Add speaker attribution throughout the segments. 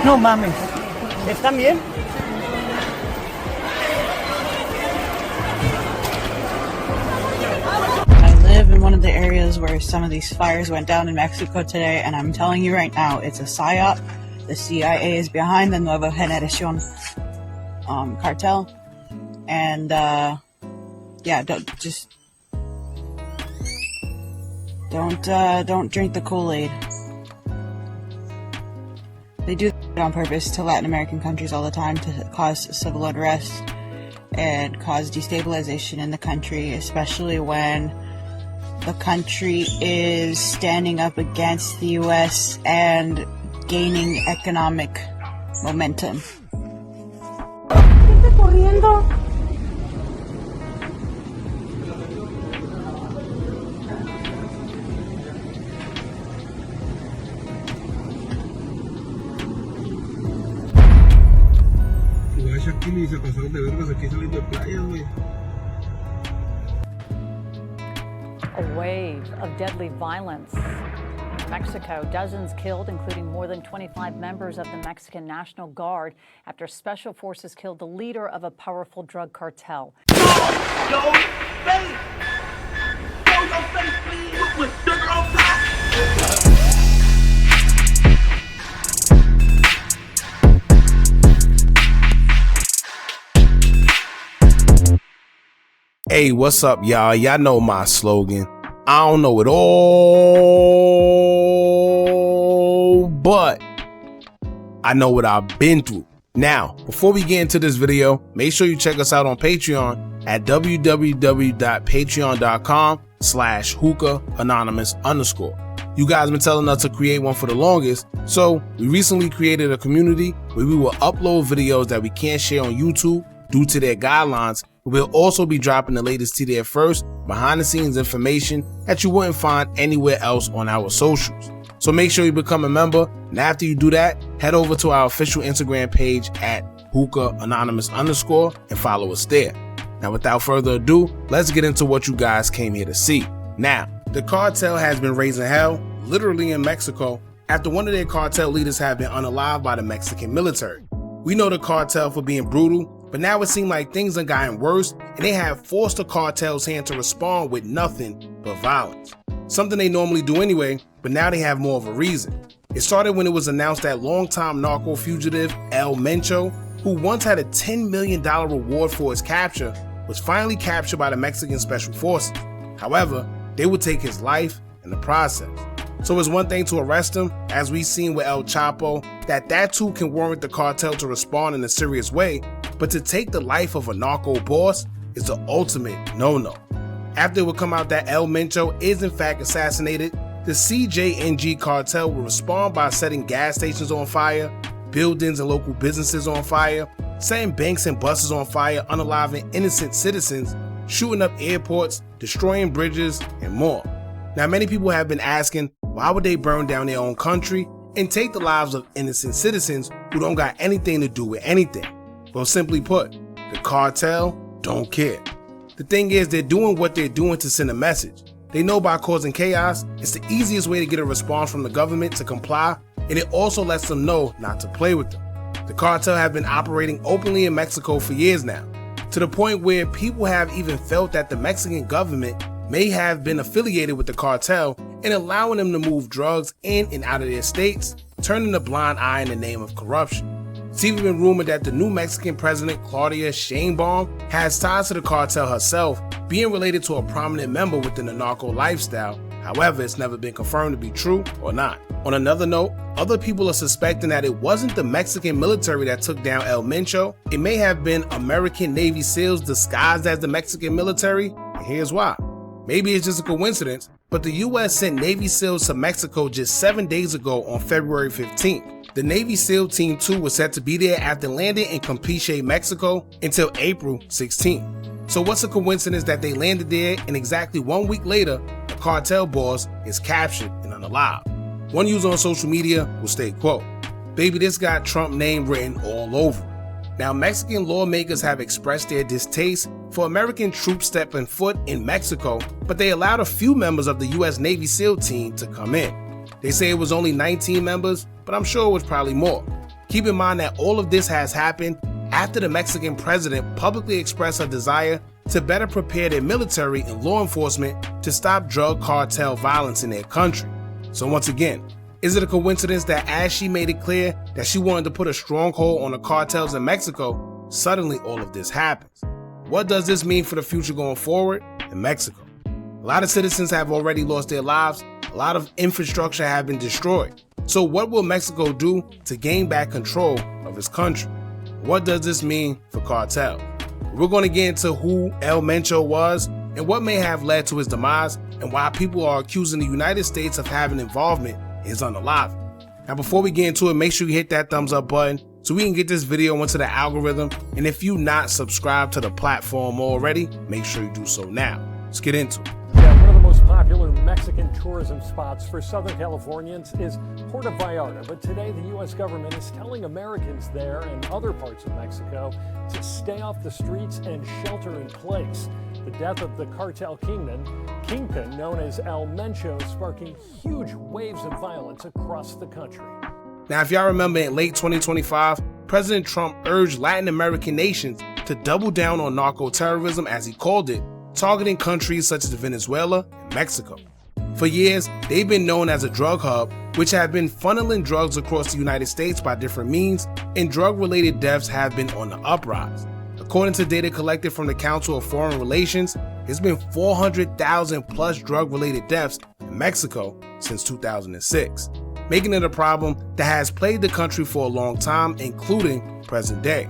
Speaker 1: No mames. ¿Están bien? I live in one of the areas where some of these fires went down in Mexico today, and I'm telling you right now, it's a psyop. The CIA is behind the Nueva Generación cartel, and yeah, don't drink the Kool-Aid. They do it on purpose to Latin American countries all the time to cause civil unrest and cause destabilization in the country, especially when the country is standing up against the U.S. and gaining economic momentum. ¿Qué corriendo?
Speaker 2: Y se pasaron de vergas aquí saliendo de playas, güey.
Speaker 3: A wave of deadly violence. In Mexico, dozens killed, including more than 25 members of the Mexican National Guard, after special forces killed the leader of a powerful drug cartel.
Speaker 4: Yo, face! Show your face, please! With sugar on top!
Speaker 5: Hey, what's up, y'all? Y'all know my slogan. I don't know it all, but I know what I've been through. Now, before we get into this video, make sure you check us out on Patreon at www.patreon.com/Hookah Anonymous _. You guys been telling us to create one for the longest, so we recently created a community where we will upload videos that we can't share on YouTube due to their guidelines. We'll also be dropping the latest to there first, behind the scenes information that you wouldn't find anywhere else on our socials. So make sure you become a member, and after you do that, head over to our official Instagram page at Hookah Anonymous _ and follow us there. Now without further ado, let's get into what you guys came here to see. Now, the cartel has been raising hell, literally in Mexico, after one of their cartel leaders have been unalived by the Mexican military. We know the cartel for being brutal, but now it seems like things have gotten worse, and they have forced the cartel's hand to respond with nothing but violence. Something they normally do anyway, but now they have more of a reason. It started when it was announced that longtime narco fugitive El Mencho, who once had a $10 million reward for his capture, was finally captured by the Mexican Special Forces. However, they would take his life in the process. So it's one thing to arrest him, as we've seen with El Chapo, that too can warrant the cartel to respond in a serious way, but to take the life of a narco boss is the ultimate no-no. After it would come out that El Mencho is in fact assassinated, the CJNG cartel will respond by setting gas stations on fire, buildings and local businesses on fire, setting banks and buses on fire, unaliving innocent citizens, shooting up airports, destroying bridges, and more. Now, many people have been asking, why would they burn down their own country and take the lives of innocent citizens who don't got anything to do with anything? Well, simply put, the cartel don't care. The thing is, they're doing what they're doing to send a message. They know by causing chaos, it's the easiest way to get a response from the government to comply, and it also lets them know not to play with them. The cartel have been operating openly in Mexico for years now, to the point where people have even felt that the Mexican government may have been affiliated with the cartel and allowing them to move drugs in and out of their states, turning a blind eye in the name of corruption. It's even been rumored that the new Mexican president, Claudia Sheinbaum, has ties to the cartel herself, being related to a prominent member within the narco lifestyle. However, it's never been confirmed to be true or not. On another note, other people are suspecting that it wasn't the Mexican military that took down El Mencho. It may have been American Navy SEALs disguised as the Mexican military, and here's why. Maybe it's just a coincidence, but the US sent Navy SEALs to Mexico just 7 days ago on February 15th. The Navy SEAL Team 2 was set to be there after landing in Campeche, Mexico until April 16th. So what's a coincidence that they landed there and exactly 1 week later, the cartel boss is captured and unalived? One user on social media will state, quote, "Baby, this got Trump name written all over." Now, Mexican lawmakers have expressed their distaste for American troops stepping foot in Mexico, but they allowed a few members of the US Navy SEAL team to come in. They say it was only 19 members, but I'm sure it was probably more. Keep in mind that all of this has happened after the Mexican president publicly expressed a desire to better prepare their military and law enforcement to stop drug cartel violence in their country. So once again, is it a coincidence that as she made it clear that she wanted to put a stronghold on the cartels in Mexico, suddenly all of this happens? What does this mean for the future going forward in Mexico? A lot of citizens have already lost their lives, a lot of infrastructure have been destroyed. So what will Mexico do to gain back control of its country? What does this mean for cartel? We're going to get into who El Mencho was and what may have led to his demise and why people are accusing the United States of having involvement in his unaliving. Now before we get into it, make sure you hit that thumbs up button so we can get this video into the algorithm, and if you're not subscribed to the platform already, make sure you do so now. Let's get into it.
Speaker 6: Yeah, one of the most popular Mexican tourism spots for Southern Californians is Puerto Vallarta, but today the U.S. government is telling Americans there and other parts of Mexico to stay off the streets and shelter in place. The death of the cartel kingpin known as El Mencho, sparking huge waves of violence across the country.
Speaker 5: Now, if y'all remember, in late 2025, President Trump urged Latin American nations to double down on narco-terrorism, as he called it, targeting countries such as Venezuela and Mexico. For years, they've been known as a drug hub, which have been funneling drugs across the United States by different means, and drug-related deaths have been on the uprise. According to data collected from the Council of Foreign Relations, there's been 400,000 plus drug-related deaths in Mexico since 2006, making it a problem that has plagued the country for a long time, including present day.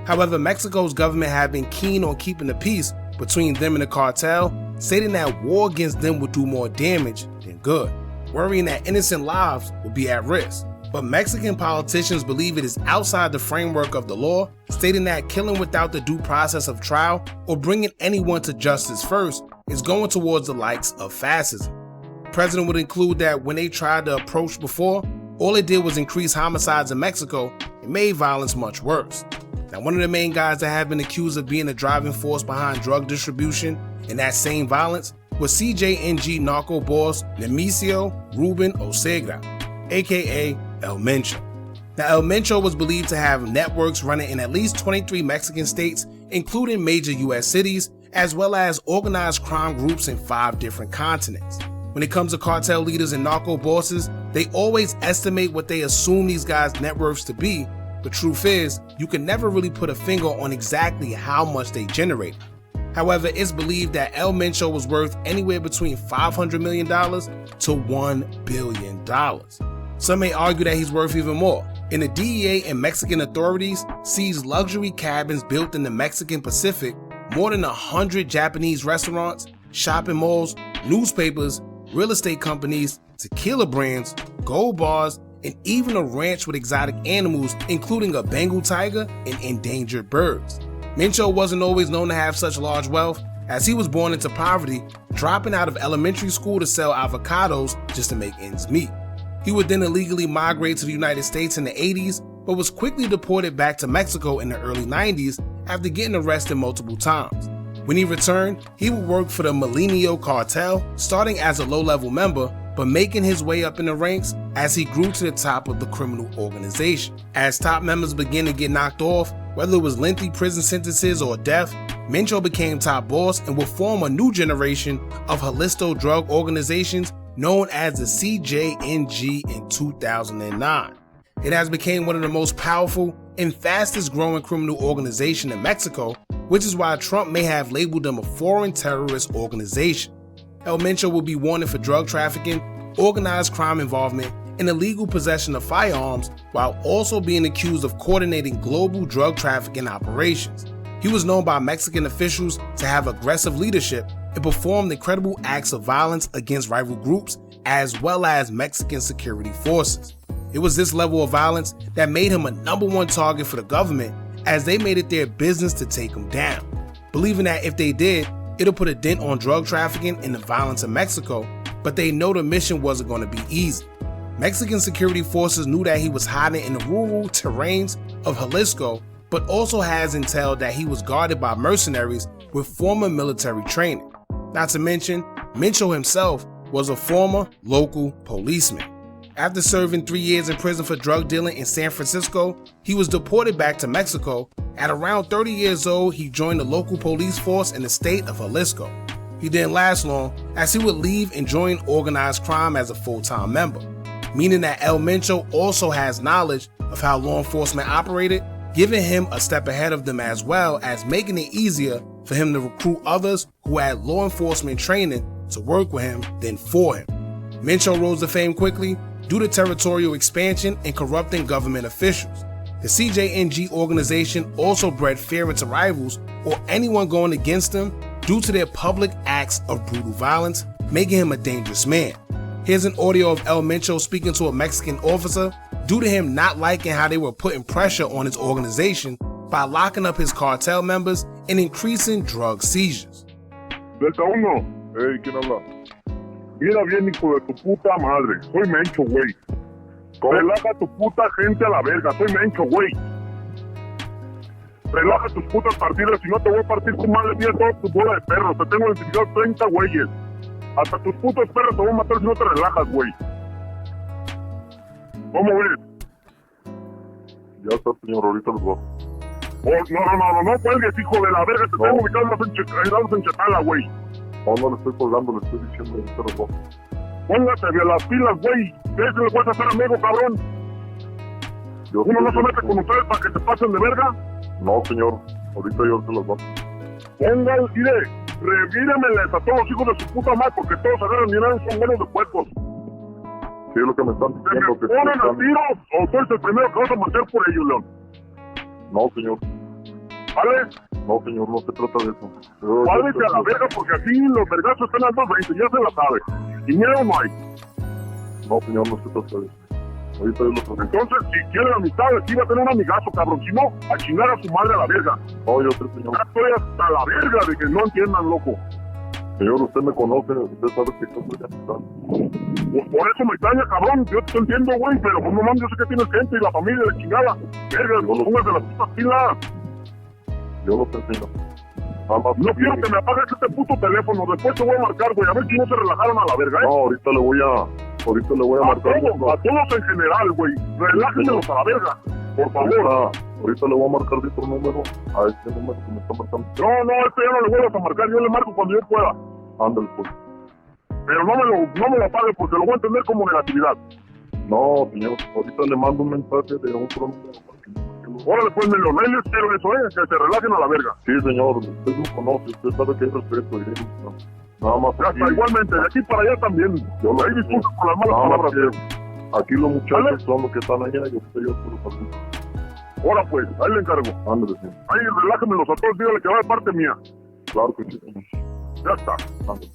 Speaker 5: However, Mexico's government have been keen on keeping the peace between them and the cartel, stating that war against them would do more damage than good, worrying that innocent lives would be at risk. But Mexican politicians believe it is outside the framework of the law, stating that killing without the due process of trial or bringing anyone to justice first is going towards the likes of fascism. The president would include that when they tried to approach before, all it did was increase homicides in Mexico and made violence much worse. Now, one of the main guys that have been accused of being the driving force behind drug distribution and that same violence was CJNG Narco boss Nemesio Ruben Osegra, aka El Mencho. Now, El Mencho was believed to have networks running in at least 23 Mexican states, including major US cities, as well as organized crime groups in 5 different continents. When it comes to cartel leaders and narco bosses, they always estimate what they assume these guys' net worths to be. The truth is, you can never really put a finger on exactly how much they generate. However, it's believed that El Mencho was worth anywhere between $500 million to $1 billion. Some may argue that he's worth even more. And the DEA and Mexican authorities seized luxury cabins built in the Mexican Pacific, more than 100 Japanese restaurants, shopping malls, newspapers, real estate companies, tequila brands, gold bars, and even a ranch with exotic animals, including a Bengal tiger and endangered birds. Mencho wasn't always known to have such large wealth, as he was born into poverty, dropping out of elementary school to sell avocados just to make ends meet. He would then illegally migrate to the United States in the 80s, but was quickly deported back to Mexico in the early 90s after getting arrested multiple times. When he returned, he would work for the Milenio cartel, starting as a low-level member, but making his way up in the ranks as he grew to the top of the criminal organization. As top members began to get knocked off, whether it was lengthy prison sentences or death, Mencho became top boss and would form a new generation of Jalisco drug organizations known as the CJNG in 2009. It has become one of the most powerful and fastest growing criminal organization in Mexico, which is why Trump may have labeled them a foreign terrorist organization. El Mencho will be wanted for drug trafficking, organized crime involvement, and illegal possession of firearms, while also being accused of coordinating global drug trafficking operations. He was known by Mexican officials to have aggressive leadership and performed incredible acts of violence against rival groups as well as Mexican security forces. It was this level of violence that made him a #1 target for the government, as they made it their business to take him down, believing that if they did, it'll put a dent on drug trafficking and the violence in Mexico, but they know the mission wasn't going to be easy. Mexican security forces knew that he was hiding in the rural terrains of Jalisco, but also has intel that he was guarded by mercenaries with former military training. Not to mention, Mencho himself was a former local policeman. After serving 3 years in prison for drug dealing in San Francisco, he was deported back to Mexico. At around 30 years old, he joined the local police force in the state of Jalisco. He didn't last long, as he would leave and join organized crime as a full-time member, meaning that El Mencho also has knowledge of how law enforcement operated, giving him a step ahead of them, as well as making it easier for him to recruit others who had law enforcement training to work with him than for him. Mencho rose to fame quickly due to territorial expansion and corrupting government officials. The CJNG organization also bred fear into rivals or anyone going against them due to their public acts of brutal violence, making him a dangerous man. Here's an audio of El Mencho speaking to a Mexican officer due to him not liking how they were putting pressure on his organization by locking up his cartel members and increasing drug seizures.
Speaker 7: Delta 1, hey, ¿quién habla? Mira bien, hijo de tu puta madre, soy Mencho, güey. Relaja tu puta gente a la verga, soy Mencho, güey. Relaja tus putas partidas, si no te voy a partir tu madre mía toda tu bola de perros. Te tengo identificados 30 güeyes. Hasta tus putos perros te voy a matar si no te relajas, güey. ¿Cómo ves? Ya está, señor, ahorita los voy. Oh, no cuelgues, hijo de la verga, te tengo ubicados en Chetala, güey. No le estoy colgando, le estoy diciendo ahorita los voy. Póngase de las pilas, güey. ¿Qué se le puede hacer, amigo, cabrón? ¿Uno no se mete con ustedes para que se pasen de verga? No, señor. Ahorita yo se los doy. Pongan, mire, revíremeles a todos los hijos de su puta madre, porque todos agarran dinero y son buenos de puercos. Sí, es lo que me están diciendo. ¿Se me ponen a tiros o tú eres el primero que vas a marchar por ellos, León? No, señor. ¿Vale? No, señor, no se trata de eso. Válvete a la verga, porque aquí los vergazos están a 220, ya se la sabe. Y miedo no hay. No, señor, no se trata de eso. Ahorita yo lo traigo. Entonces, si quieren amistades, sí va a tener un amigazo, cabrón. Si no, a chingar a su madre a la verga. No, yo sé, señor. Ya estoy hasta la verga de que no entiendan, loco. Señor, usted me conoce, usted sabe que yo soy amistad. Pues por eso me extraña, cabrón. Yo te entiendo, güey, pero pues no mames, yo sé que tienes gente y la familia de chingada. Verga, no pongas de las putas pilas. Yo lo sé, señor. No quiero que me apagues este puto teléfono, después te voy a marcar, güey, a ver si no se relajaron a la verga, ¿eh? No, ahorita le voy a marcar. A todos en general, güey, relájenlos a la verga, por favor. Ahorita le voy a marcar de otro número, a este número que me está marcando. No, este ya no le vuelvas a marcar, yo le marco cuando yo pueda. Ándale, pues. Pero no me lo apague porque lo voy a entender como negatividad. No, señor, ahorita le mando un mensaje de otro número. Órale, pues, Melón, ahí les quiero eso, que se relajen a la verga. Sí, señor, usted me conoce, usted sabe que hay respeto. Nada más. Hasta igualmente, de aquí para allá también. Yo ahí disculpo por las malas palabras. Aquí los muchachos son los que están allá y usted yo por los adultos. Ahora pues, ahí le encargo. Ándale, señor. Ahí relájenmelos a todos, dígale que va de parte mía. Claro que sí, señor. Ya está. Ándale.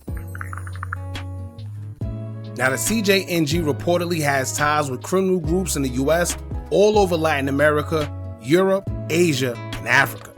Speaker 5: Now, the CJNG reportedly has ties with criminal groups in the U.S., all over Latin America, Europe, Asia, and Africa.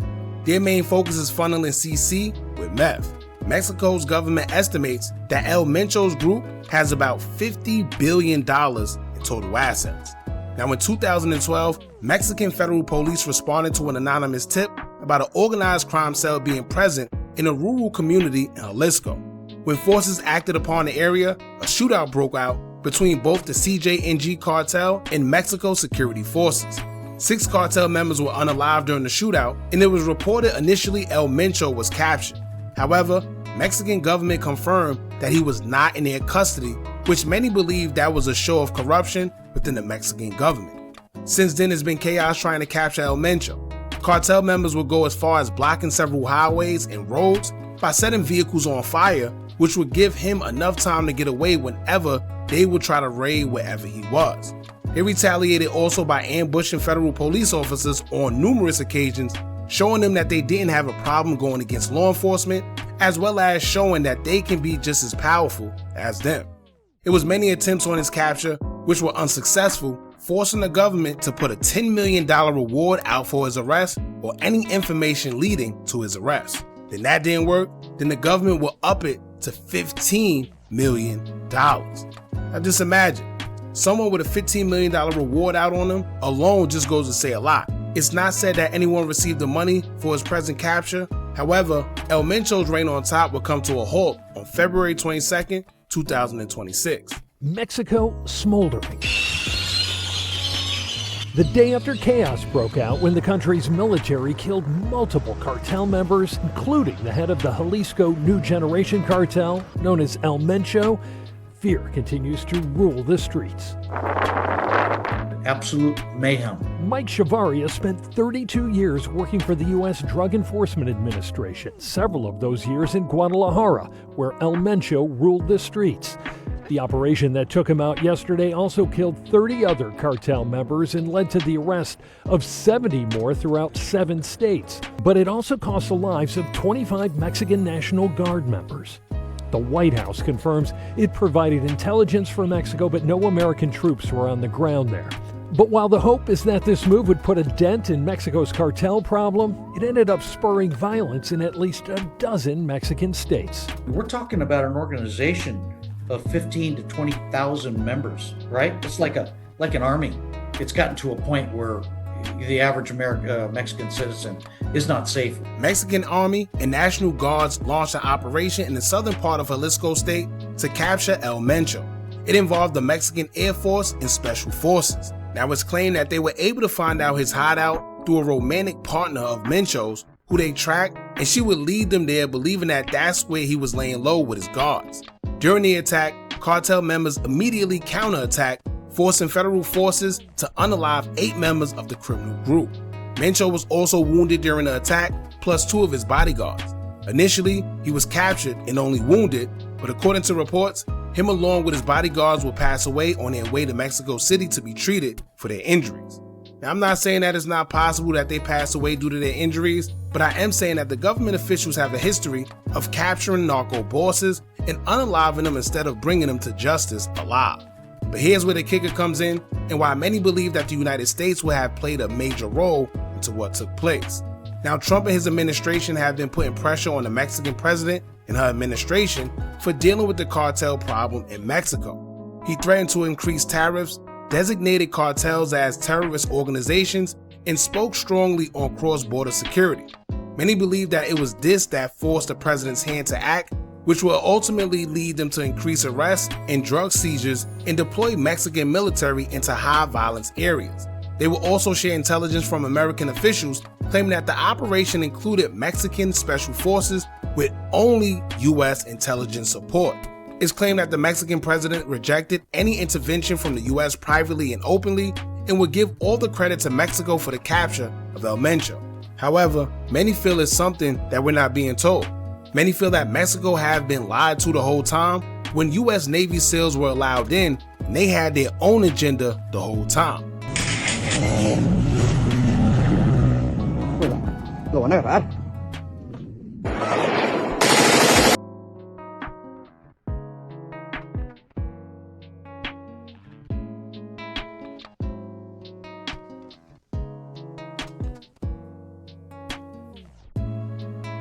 Speaker 5: Their main focus is funneling CC with meth. Mexico's government estimates that El Mencho's group has about $50 billion in total assets. Now, in 2012, Mexican federal police responded to an anonymous tip about an organized crime cell being present in a rural community in Jalisco. When forces acted upon the area, a shootout broke out between both the CJNG cartel and Mexico security forces. 6 cartel members were unalive during the shootout, and it was reported initially El Mencho was captured. However, Mexican government confirmed that he was not in their custody, which many believe that was a show of corruption within the Mexican government. Since then, there's been chaos trying to capture El Mencho. Cartel members would go as far as blocking several highways and roads by setting vehicles on fire, which would give him enough time to get away whenever they would try to raid wherever he was. They retaliated also by ambushing federal police officers on numerous occasions, showing them that they didn't have a problem going against law enforcement, as well as showing that they can be just as powerful as them. It was many attempts on his capture, which were unsuccessful, forcing the government to put a $10 million reward out for his arrest or any information leading to his arrest. Then that didn't work, then the government will up it to $15 million. Now just imagine, someone with a $15 million reward out on them alone just goes to say a lot. It's not said that anyone received the money for his present capture. However, El Mencho's reign on top will come to a halt on February 22nd, 2026.
Speaker 6: Mexico smoldering. The day after chaos broke out when the country's military killed multiple cartel members, including the head of the Jalisco New Generation cartel, known as El Mencho, fear continues to rule the streets.
Speaker 8: Absolute mayhem.
Speaker 6: Mike Chavaria spent 32 years working for the U.S. Drug Enforcement Administration, several of those years in Guadalajara, where El Mencho ruled the streets. The operation that took him out yesterday also killed 30 other cartel members and led to the arrest of 70 more throughout 7 states. But it also cost the lives of 25 Mexican National Guard members. The White House confirms it provided intelligence for Mexico, but no American troops were on the ground there. But while the hope is that this move would put a dent in Mexico's cartel problem, it ended up spurring violence in at least a dozen Mexican states.
Speaker 8: We're talking about an organization of 15 to 20,000 members, right? It's like an army. It's gotten to a point where the average Mexican citizen is not safe.
Speaker 5: Mexican Army and National Guards launched an operation in the southern part of Jalisco state to capture El Mencho. It involved the Mexican Air Force and Special Forces. Now it's claimed that they were able to find out his hideout through a romantic partner of Mencho's who they tracked, and she would lead them there believing that that's where he was laying low with his guards. During the attack, cartel members immediately counterattacked, forcing federal forces to unalive 8 members of the criminal group. Mencho was also wounded during the attack, plus 2 of his bodyguards. Initially, he was captured and only wounded, but according to reports, him along with his bodyguards will pass away on their way to Mexico City to be treated for their injuries. Now, I'm not saying that it's not possible that they pass away due to their injuries, but I am saying that the government officials have a history of capturing narco bosses and unaliving them instead of bringing them to justice alive. But here's where the kicker comes in, and why many believe that the United States will have played a major role into what took place. Now, Trump and his administration have been putting pressure on the Mexican president and her administration for dealing with the cartel problem in Mexico. He threatened to increase tariffs, designated cartels as terrorist organizations, and spoke strongly on cross-border security. Many believe that it was this that forced the president's hand to act, which will ultimately lead them to increase arrests and drug seizures and deploy Mexican military into high-violence areas. They will also share intelligence from American officials, claiming that the operation included Mexican special forces with only U.S. intelligence support. It's claimed that the Mexican president rejected any intervention from the U.S. privately and openly and would give all the credit to Mexico for the capture of El Mencho. However, many feel it's something that we're not being told. Many feel that Mexico have been lied to the whole time when U.S. Navy SEALs were allowed in and they had their own agenda the whole time.
Speaker 9: Lo van a agarrar.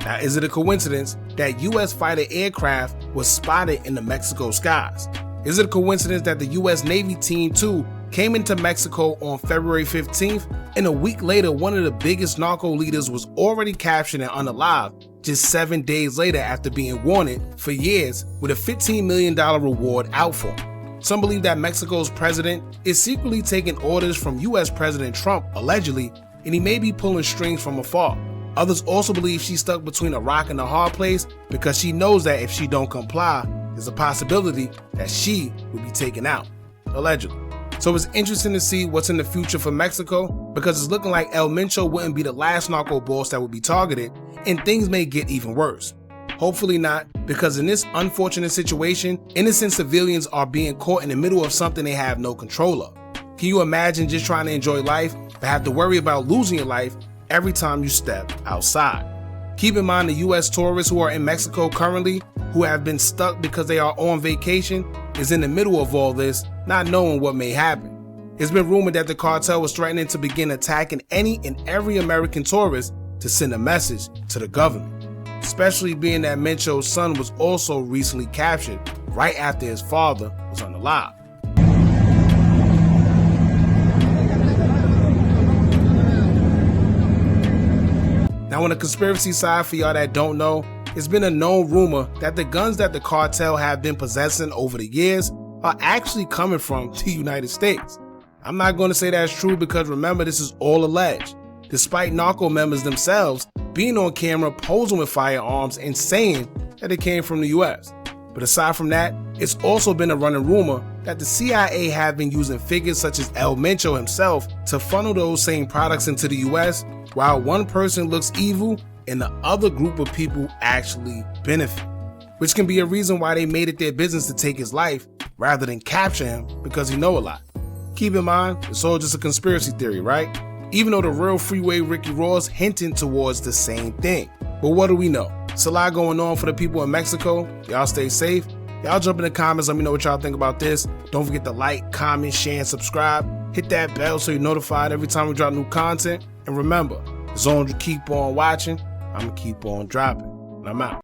Speaker 5: Now, is it a coincidence that U.S. fighter aircraft was spotted in the Mexico skies? Is it a coincidence that the U.S. Navy Team 2 came into Mexico on February 15th, and a week later, one of the biggest narco leaders was already captured and unalived just 7 days later after being wanted for years with a $15 million reward out for him? Some believe that Mexico's president is secretly taking orders from U.S. President Trump, allegedly, and he may be pulling strings from afar. Others also believe she's stuck between a rock and a hard place because she knows that if she don't comply, there's a possibility that she will be taken out, allegedly. So it's interesting to see what's in the future for Mexico because it's looking like El Mencho wouldn't be the last narco boss that would be targeted, and things may get even worse. Hopefully not, because in this unfortunate situation, innocent civilians are being caught in the middle of something they have no control of. Can you imagine just trying to enjoy life but have to worry about losing your life every time you step outside? Keep in mind the U.S. tourists who are in Mexico currently, who have been stuck because they are on vacation, is in the middle of all this, not knowing what may happen. It's been rumored that the cartel was threatening to begin attacking any and every American tourist to send a message to the government, especially being that Mencho's son was also recently captured right after his father was unalive. Now, on the conspiracy side, for y'all that don't know, it's been a known rumor that the guns that the cartel have been possessing over the years are actually coming from the United States. I'm not going to say that's true because remember, this is all alleged, despite narco members themselves being on camera posing with firearms and saying that it came from the US. But aside from that, it's also been a running rumor that the CIA have been using figures such as Mencho himself to funnel those same products into the US, while one person looks evil and the other group of people actually benefit, which can be a reason why they made it their business to take his life rather than capture him because he know a lot. Keep in mind, it's all just a conspiracy theory, right? Even though the real Freeway Ricky Ross hinting towards the same thing. But what do we know? It's a lot going on for the people in Mexico. Y'all stay safe. Y'all jump in the comments, let me know what y'all think about this. Don't forget to like, comment, share, and subscribe. Hit that bell so you're notified every time we drop new content. And remember, as long as you keep on watching, I'm gonna keep on dropping. And I'm out.